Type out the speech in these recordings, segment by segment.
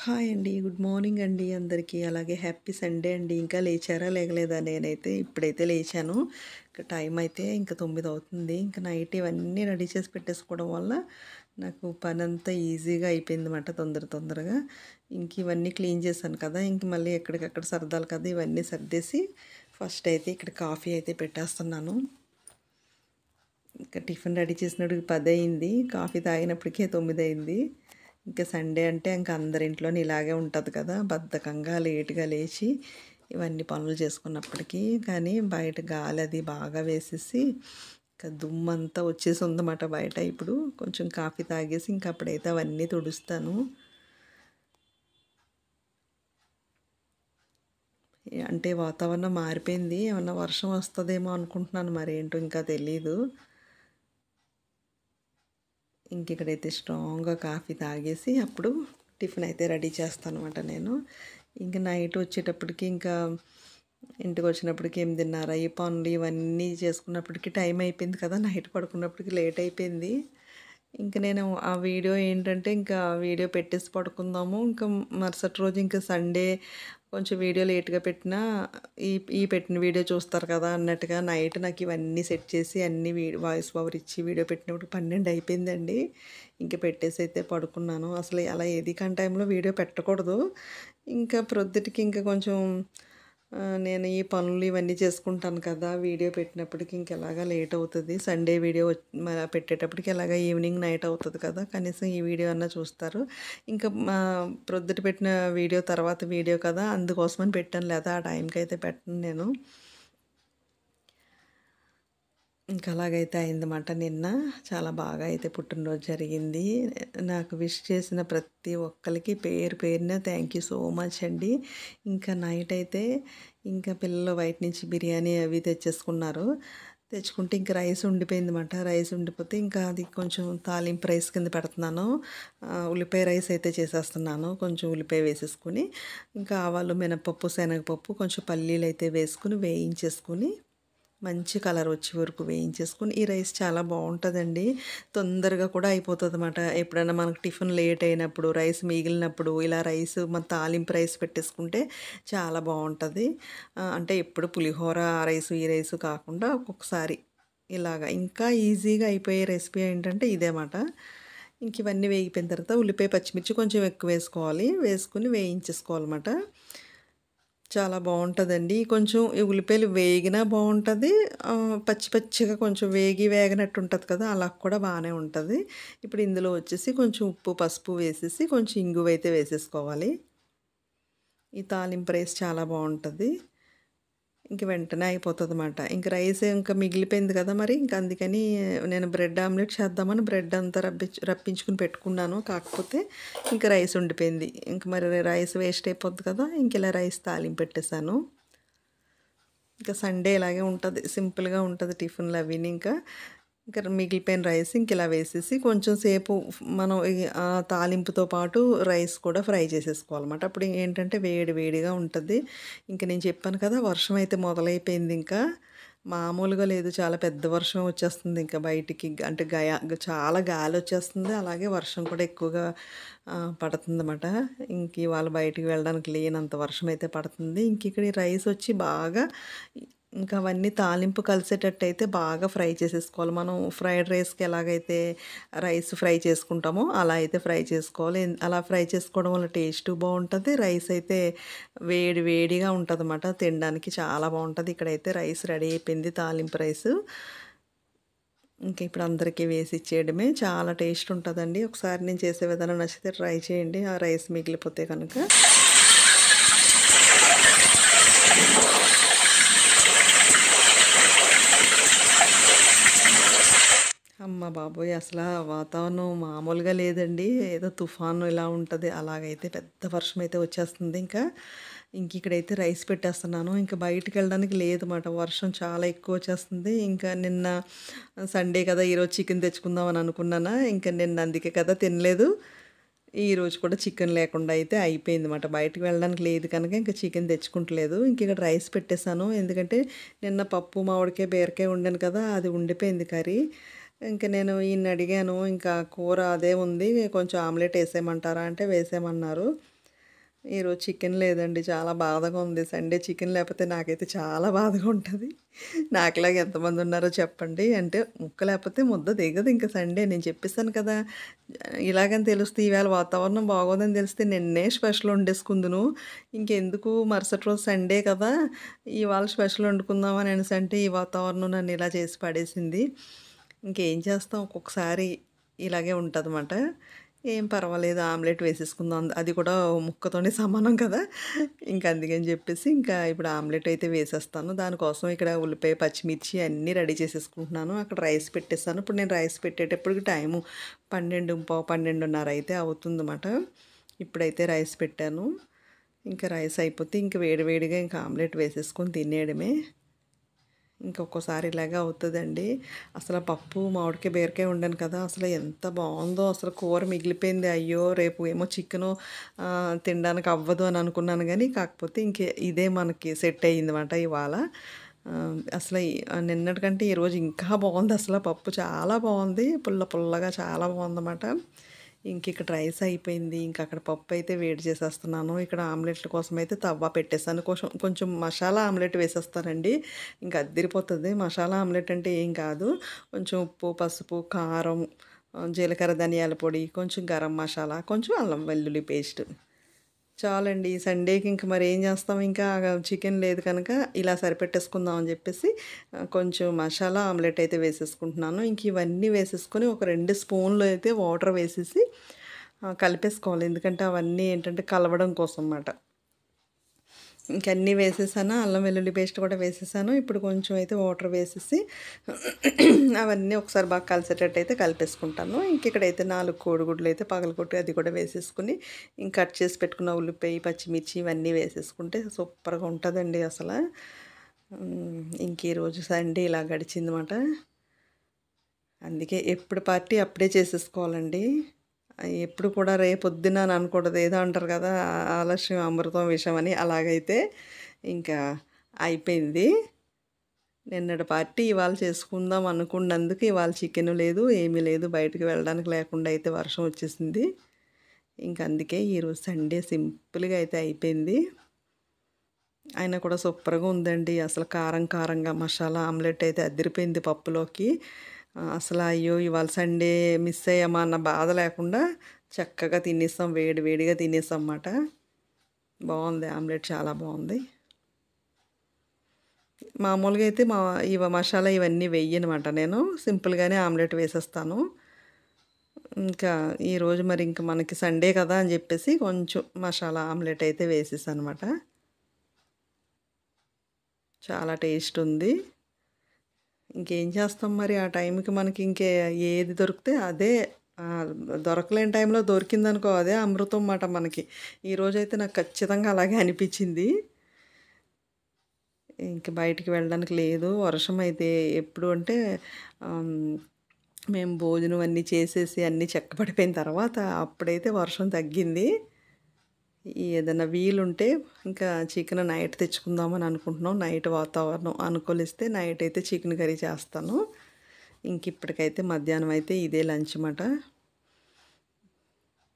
Hi అండి. Good morning అండి అందరికీ. అలాగే హ్యాపీ సండే అండి. ఇంకా లేచారా? లేగలేదా? నేనైతే ఇప్పుడైతే లేచాను. ఇక టైం అయితే ఇంక 9 అవుతుంది. ఇంక నైట్ ఇవన్నీ రెడీ చేసి పెట్టేసుకోవడం వల్ల నాకు పనంతా ఈజీగా అయిపోయిందన్నమాట తొందరగా. ఇంక ఇవన్నీ క్లీన్ చేశాను కదా! ఇంక మళ్ళీ ఎక్కడికక్కడ సర్దాలి కదా! ఇవన్నీ సర్దేసి ఫస్ట్ అయితే ఇక్కడ కాఫీ అయితే పెట్టేస్తున్నాను. ఇంకా టిఫిన్ రెడీ చేసినప్పటికి 10 అయింది. కాఫీ తాగినప్పటికే 9 అయింది. ఇంకా సండే అంటే ఇంక అందరింట్లోని ఇలాగే ఉంటది కదా! బద్ధకంగా లేట్‌గా లేచి ఇవన్నీ పనులు చేసుకున్నప్పటికీ కానీ బయట గాలి అది బాగా వేసేసి ఇంకా దుమ్మంతా వచ్చేసి ఉందన్నమాట బయట. ఇప్పుడు కొంచెం కాఫీ తాగేసి ఇంక అప్పుడైతే అవన్నీ తుడుస్తాను. అంటే వాతావరణం మారిపోయింది. ఏమన్నా వర్షం వస్తదేమో అనుకుంటున్నాను. మరేంటో ఇంకా తెలీదు. ఇంకిక్కడైతే స్ట్రాంగ్‌గా కాఫీ తాగేసి అప్పుడు టిఫిన్ అయితే రెడీ చేస్తానన్నమాట నేను. ఇంక నైట్ వచ్చేటప్పటికి ఇంకా ఇంటికొచ్చినప్పటికి 8:30 ఈ పనులు ఇవన్నీ చేసుకున్నప్పటికి టైం అయిపోయింది కదా! నైట్ పడుకున్నప్పటికి లేట్ అయిపోయింది. ఇంక నేను ఆ వీడియో ఏంటంటే ఇంకా వీడియో పెట్టేసి పడుకుందాము. ఇంకా మరుసటి రోజు ఇంకా సండే కొంచెం వీడియో లేట్‌గా పెట్టినా ఈ ఈ పెట్టిన వీడియో చూస్తారు కదా! అన్నట్టుగా నైట్ నాకు ఇవన్నీ సెట్ చేసి అన్నీ వాయిస్ ఓవర్ ఇచ్చి వీడియో పెట్టినప్పుడు 12 అయిపోయిందండి. ఇంక పెట్టేసి అయితే పడుకున్నాను. అసలు అలా ఏది కాని టైంలో వీడియో పెట్టకూడదు. ఇంకా ప్రొద్దుటికి ఇంకా కొంచెం నేను ఈ పనులు ఇవన్నీ చేసుకుంటాను కదా! వీడియో పెట్టినప్పటికి ఇంకెలాగా లేట్ అవుతది. సండే వీడియో పెట్టేటప్పటికి ఎలాగా ఈవినింగ్, నైట్ అవుతది కదా! కనీసం ఈ వీడియో అన్నా చూస్తారు. ఇంకా ప్రొద్దుట పెట్టిన వీడియో తర్వాత వీడియో కదా! అందుకోసమని పెట్టాను. లేదా ఆ టైంకైతే పెట్టను నేను. ఇంకా అలాగైతే అయిందన్నమాట నిన్న. చాలా బాగా అయితే పుట్టినరోజు జరిగింది. నాకు విష్ చేసిన ప్రతి ఒక్కళ్ళకి పేరు పేరున థ్యాంక్ యూ సో మచ్ అండి. ఇంకా నైట్ అయితే ఇంకా పిల్లలు బయట నుంచి బిర్యానీ అవి తెచ్చేసుకున్నారు. తెచ్చుకుంటే ఇంక రైస్ ఉండిపోయిందన్నమాట. రైస్ ఉండిపోతే ఇంకా అది కొంచెం తాలింపు రైస్ కింద పెడుతున్నాను. ఉల్లిపాయ రైస్ అయితే చేసేస్తున్నాను. కొంచెం ఉల్లిపాయ వేసేసుకొని ఇంకా ఆవాలు, మినపప్పు, శనగపప్పు, కొంచెం పల్లీలు అయితే వేసుకొని వేయించేసుకొని మంచి కలర్ వచ్చే వరకు వేయించేసుకొని ఈ రైస్ చాలా బాగుంటుందండి. తొందరగా కూడా అయిపోతుందన్నమాట. ఎప్పుడైనా మనకు టిఫిన్ లేట్ అయినప్పుడు, రైస్ మిగిలినప్పుడు ఇలా రైస్ మన తాలింపు రైస్ పెట్టేసుకుంటే చాలా బాగుంటుంది. అంటే ఎప్పుడు పులిహోర ఆ రైసు ఈ రైసు కాకుండా ఒక్కొక్కసారి ఇలాగ ఇంకా ఈజీగా అయిపోయే రెసిపీ ఏంటంటే ఇదేమాట. ఇంక ఇవన్నీ వేగిపోయిన తర్వాత ఉల్లిపాయ, పచ్చిమిర్చి కొంచెం ఎక్కువ వేసుకోవాలి. వేసుకొని వేయించేసుకోవాలన్నమాట. చాలా బావుంటదండి. కొంచెం ఈ ఉల్లిపాయలు వేగినా బావుంటది. పచ్చి పచ్చిగా కొంచెం వేగనట్టు ఉంటది కదా! అలా కూడా బానే ఉంటది. ఇప్పుడు ఇందులో వచ్చేసి కొంచెం ఉప్పు, పసుపు వేసేసి కొంచెం ఇంగువైతే వేసేసుకోవాలి. ఈ తాలింపు రైస్ చాలా బావుంటది. ఇంక వెంటనే అయిపోతదన్నమాట. ఇంక రైస్ ఇంకా మిగిలిపోయింది కదా! మరి ఇంక అందుకని నేను బ్రెడ్ ఆమ్లెట్ చేద్దామని బ్రెడ్ అంతా రప్పించుకొని పెట్టుకున్నాను. కాకపోతే ఇంక రైస్ ఉండిపోయింది. ఇంక మరి రైస్ వేస్ట్ అయిపోద్ది కదా! ఇంక ఇలా రైస్ తాలింపు పెట్టేశాను. ఇంకా సండే ఇలాగే ఉంటది. సింపుల్‌గా ఉంటది టిఫిన్‌లు అవిని ఇంకా. ఇంకా మిగిలిపోయిన రైస్ ఇంక ఇలా వేసేసి కొంచెం సేపు మనం తాలింపుతో పాటు రైస్ కూడా ఫ్రై చేసేసుకోవాలన్నమాట. అప్పుడు ఏంటంటే వేడి వేడిగా ఉంటది. ఇంక నేను చెప్పాను కదా! వర్షం అయితే మొదలైపోయింది ఇంకా. మామూలుగా లేదు. చాలా పెద్ద వర్షం వచ్చేస్తుంది ఇంకా బయటికి. అంటే చాలా గాలొచ్చేస్తుంది. అలాగే వర్షం కూడా ఎక్కువగా పడుతుందన్నమాట. ఇంక ఇవాళ బయటికి వెళ్ళడానికి లేనంత వర్షం అయితే పడుతుంది. ఇంక ఇక్కడ ఈ రైస్ వచ్చి బాగా ఇంకా అవన్నీ తాలింపు కలిసేటట్టయితే బాగా ఫ్రై చేసేసుకోవాలి. మనం ఫ్రైడ్ రైస్‌కి ఎలాగైతే రైస్ ఫ్రై చేసుకుంటామో అలా అయితే ఫ్రై చేసుకోవాలి. అలా ఫ్రై చేసుకోవడం వల్ల టేస్టు బావుంటది. రైస్ అయితే వేడి వేడిగా ఉంటదన్నమాట. తినడానికి చాలా బావుంటది. ఇక్కడైతే రైస్ రెడీ అయిపోయింది. తాలింపు రైసు. ఇంక ఇప్పుడు అందరికీ వేసి ఇచ్చేయడమే. చాలా టేస్ట్ ఉంటదండి. ఒకసారి నేను చేసే విధానం నచ్చితే ట్రై చేయండి. ఆ రైస్ మిగిలిపోతే కనుక. అమ్మ బాబోయ్! అసలా వాతావరణం మామూలుగా లేదండి. ఏదో తుఫాను ఇలా ఉంటది. అలాగైతే పెద్ద వర్షమైతే వచ్చేస్తుంది ఇంకా. ఇంకిక్కడైతే రైస్ పెట్టేస్తున్నాను. ఇంక బయటికెళ్ళడానికి లేదన్నమాట. వర్షం చాలా ఎక్కువ వచ్చేస్తుంది. ఇంకా నిన్న సండే కదా! ఈరోజు చికెన్ తెచ్చుకుందాం అని అనుకున్నానా, ఇంక నిన్న అందుకే కదా తినలేదు. ఈరోజు కూడా చికెన్ లేకుండా అయితే అయిపోయిందన్నమాట. బయటికి వెళ్ళడానికి లేదు కనుక ఇంక చికెన్ తెచ్చుకుంటలేదు. ఇంకిక్కడ రైస్ పెట్టేసాను. ఎందుకంటే నిన్న పప్పు, మామిడికాయ, బీరకాయ వండాను కదా! అది ఉండిపోయింది కర్రీ. ఇంక నేను ఈయన్ని అడిగాను. ఇంకా కూర అదే ఉంది. కొంచెం ఆమ్లెట్ ఏసేయమంటారా అంటే వేసేయమన్నారు. ఈరోజు చికెన్ లేదండి. చాలా బాధగా ఉంది. సండే చికెన్ లేకపోతే నాకైతే చాలా బాధగా ఉంటది. నాకులాగా ఎంతమంది ఉన్నారో చెప్పండి. అంటే ముక్క లేకపోతే ముద్ద దిగదు ఇంక సండే. నేను చెప్పేసాను కదా! ఇలాగని తెలిస్తే ఈవేళ వాతావరణం బాగోదని తెలిస్తే నిన్నే స్పెషల్ వండేసుకుందును. ఇంకెందుకు మరుసటి రోజు సండే కదా! ఇవాళ స్పెషల్ వండుకుందాం అని అనేసంటే ఈ వాతావరణం నన్ను ఇలా చేసి పడేసింది. ఇంకేం చేస్తాం ఒక్కొక్కసారి ఇలాగే ఉంటదన్నమాట. ఏం పర్వాలేదు ఆమ్లెట్ వేసేసుకుందాం. అది కూడా ముక్కతోనే సమానం కదా! ఇంక అందుకని చెప్పేసి ఇంకా ఇప్పుడు ఆమ్లెట్ అయితే వేసేస్తాను. దానికోసం ఇక్కడ ఉల్లిపాయ, పచ్చిమిర్చి అన్నీ రెడీ చేసేసుకుంటున్నాను. అక్కడ రైస్ పెట్టేసాను. ఇప్పుడు నేను రైస్ పెట్టేటప్పటికి టైము 12:15, 12:30 అయితే అవుతుందన్నమాట. ఇప్పుడైతే రైస్ పెట్టాను. ఇంకా రైస్ అయిపోతే ఇంక వేడి వేడిగా ఇంకా ఆమ్లెట్ వేసేసుకొని తినేయడమే. ఇంకొక్కోసారి ఇలాగే అవుతదండి. అసల పప్పు, మామిడికాయ, బీరకాయ వండాను కదా! అసలు ఎంత బావుందో అసలు కూర మిగిలిపోయింది. అయ్యో! రేపు ఏమో చికెను తినడానికి అవ్వదు అని అనుకున్నాను గానీ, కాకపోతే ఇదే మనకి సెట్ అయ్యిందన్నమాట ఇవాళ. అసలు నిన్నటికంటే ఈరోజు ఇంకా బావుంది అసల పప్పు చాలా బావుంది. పుల్ల పుల్లగా చాలా బావుందన్నమాట. ఇక్కడ రైస్ అయిపోయింది. అక్కడ పప్పయితే వేడి చేసేస్తున్నాను. ఇక్కడ ఆమ్లెట్ల కోసమయితే తవ్వ పెట్టేసాను. కొంచెం మసాలా ఆమ్లెట్ వేసేస్తానండి. అద్దిరిపోతది. మసాలా ఆమ్లెట్ అంటే ఏం కాదు. కొంచెం ఉప్పు, పసుపు, కారం, జీలకర్ర, ధనియాల పొడి, కొంచెం గరం మసాలా, కొంచెం అల్లం వెల్లుల్లి పేస్ట్. చాలండి. ఈ సండేకి ఇంక మరేం చేస్తాం ఇంకా చికెన్ లేదు కనుక ఇలా సరిపెట్టేసుకుందాం అని చెప్పేసి కొంచెం మసాలా ఆమ్లెట్ అయితే వేసేసుకుంటున్నాను. ఇవన్నీ వేసేసుకొని ఒక 2 స్పూన్లు అయితే వాటర్ వేసేసి కలిపేసుకోవాలి. ఎందుకంటే అవన్నీ ఏంటంటే కలవడం కోసం మాట. అన్నీ వేసేసాను. అల్లం వెల్లుల్లి పేస్ట్ కూడా వేసేసాను. ఇప్పుడు కొంచెం అయితే వాటర్ వేసేసి అవన్నీ ఒకసారి బాగా కలిసేటట్టు అయితే కలిపేసుకుంటాను. ఇక్కడైతే 4 కోడిగుడ్లు అయితే పగలగొట్టి అది కూడా వేసేసుకుని కట్ చేసి పెట్టుకున్న ఉల్లిపాయ, పచ్చిమిర్చి ఇవన్నీ వేసేసుకుంటే సూపర్‌గా ఉంటదండి అసల. ఈరోజు సండే ఇలా గడిచిందన్నమాట. అందుకే ఎప్పుడు పార్టీ అప్పుడే చేసేసుకోవాలండి. ఎప్పుడు కూడా రేపొద్దున అని అనకూడదు. ఏదో అంటారు కదా! ఆలస్యం అమృతం విషం అని. అలాగైతే ఇంకా అయిపోయింది. నిన్నటి పార్టీ ఇవాళ చేసుకుందాం అనుకున్నందుకు ఇవాళ చికెను లేదు, ఏమీ లేదు. బయటికి వెళ్ళడానికి లేకుండా అయితే వర్షం వచ్చేసింది. అందుకే ఈరోజు సండే సింపుల్‌గా అయితే అయిపోయింది. అయినా కూడా సూపర్‌గా ఉందండి. అసలు కారం కారంగా మసాలా ఆమ్లెట్ అయితే అదిరిపోయింది పప్పులోకి. అసలు అయ్యో! ఇవాళ సండే మిస్ అయ్యామా అన్న బాధ లేకుండా చక్కగా తినేసాం. వేడి వేడిగా తినేసాం మాట. బావుంది ఆమ్లెట్ చాలా బావుంది. మామూలుగా అయితే మసాలా ఇవన్నీ వెయ్యనమాట నేను. సింపుల్‌గానే ఆమ్లెట్ వేసేస్తాను. ఈరోజు మరి మనకి సండే కదా అని జెప్పేసి కొంచెం మసాలా ఆమ్లెట్ అయితే వేసేసానమాట. చాలా టేస్ట్ ఉంది. ఇంకేం చేస్తాం మరి ఆ టైంకి మనకి ఏది దొరికితే అదే దొరకలేని టైంలో దొరికిందనుకో అదే అమృతం మాట మనకి. ఈరోజైతే నాకు ఖచ్చితంగా అలాగే అనిపిచ్చింది. బయటికి వెళ్ళడానికి లేదు. వర్షం అయితే ఎప్పుడు అంటే ఆహ్, మేము భోజనం అన్నీ చేసేసి అన్నీ చక్కబడిపోయిన తర్వాత అప్పుడైతే వర్షం తగ్గింది. ఏదైనా వీలుంటే చికెన్ నైట్ తెచ్చుకుందామని అనుకుంటున్నాం. నైట్ వాతావరణం అనుకూలిస్తే నైట్ అయితే చికెన్ కర్రీ చేస్తాను. ఇప్పటికైతే మధ్యాహ్నం అయితే ఇదే లంచ్ మాట.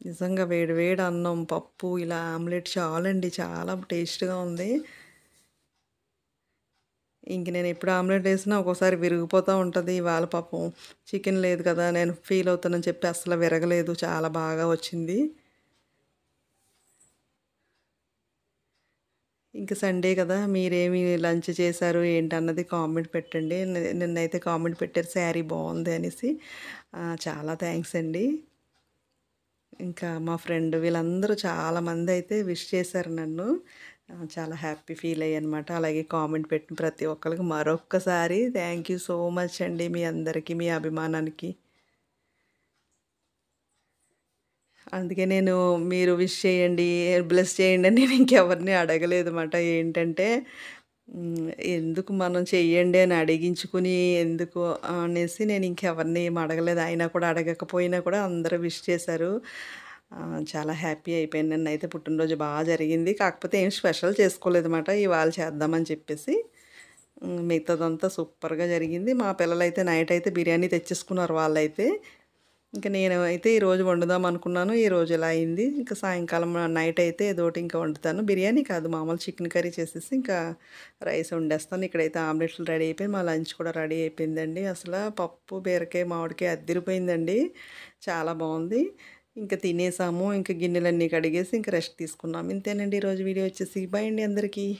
నిజంగా వేడి వేడి అన్నం, పప్పు ఇలా ఆమ్లెట్ చాలండి. చాలా టేస్ట్‌గా ఉంది. నేను ఎప్పుడు ఆమ్లెట్ వేసినా ఒక్కోసారి విరిగిపోతూ ఉంటది. ఇవాళ పాపం చికెన్ లేదు కదా! నేను ఫీల్ అవుతానని చెప్పి అస్సలు విరగలేదు. చాలా బాగా వచ్చింది. సండే కదా! మీరేమి లంచ్ చేశారు ఏంటన్నది కామెంట్ పెట్టండి. నిన్నైతే కామెంట్ పెట్టారు శారీ బావుంది అనేసి. చాలా థ్యాంక్స్ అండి. మా ఫ్రెండ్ వీళ్ళందరూ చాలామందయితే విష్ చేశారు నన్ను. చాలా హ్యాపీ ఫీల్ అయ్యానమాట. అలాగే కామెంట్ పెట్టిన ప్రతి ఒక్కళ్ళకి మరొక్కసారి థ్యాంక్ యూ సో మచ్ అండి మీ అందరికీ, మీ అభిమానానికి. అందుకే మీరు విష్ చేయండి, బ్లెస్ చేయండి అని నేను ఇంకెవరిని అడగలేదన్నమాట. ఏంటంటే ఎందుకు మనం చెయ్యండి అని అడిగించుకుని ఎందుకు అనేసి నేను ఇంకెవరిని ఏమి అడగలేదు. అయినా కూడా అడగకపోయినా కూడా అందరూ విష్ చేశారు. చాలా హ్యాపీ అయిపోయాను. నిన్నైతే పుట్టినరోజు జరిగింది. కాకపోతే ఏం స్పెషల్ చేసుకోలేదన్నమాట. ఇవాళ చేద్దామని చెప్పేసి. మిగతాదంతా సూపర్‌గా జరిగింది. మా పిల్లలైతే నైట్ అయితే బిర్యానీ తెచ్చేసుకున్నారు వాళ్ళైతే. ఇంక నేను అయితే ఈరోజు వండుదాం అనుకున్నాను. ఈరోజు ఇలా అయింది. ఇంకా సాయంకాలం నైట్ అయితే ఏదోటి ఇంకా వండుతాను. బిర్యానీ కాదు మామూలు చికెన్ కర్రీ చేసేసి ఇంకా రైస్ వండేస్తాను. ఇక్కడైతే ఆమ్లెట్లు రెడీ అయిపోయి మా లంచ్ కూడా రెడీ అయిపోయిందండి. అసల పప్పు, బీరకాయ, మామిడికాయ అద్దిరిపోయిందండి. చాలా బావుంది. ఇంక తినేసాము. ఇంక గిన్నెలన్నీ కడిగేసి ఇంక రెస్ట్ తీసుకున్నాం. ఇంతేనండి ఈరోజు వీడియో వచ్చేసి. బాయ్ అండి అందరికీ.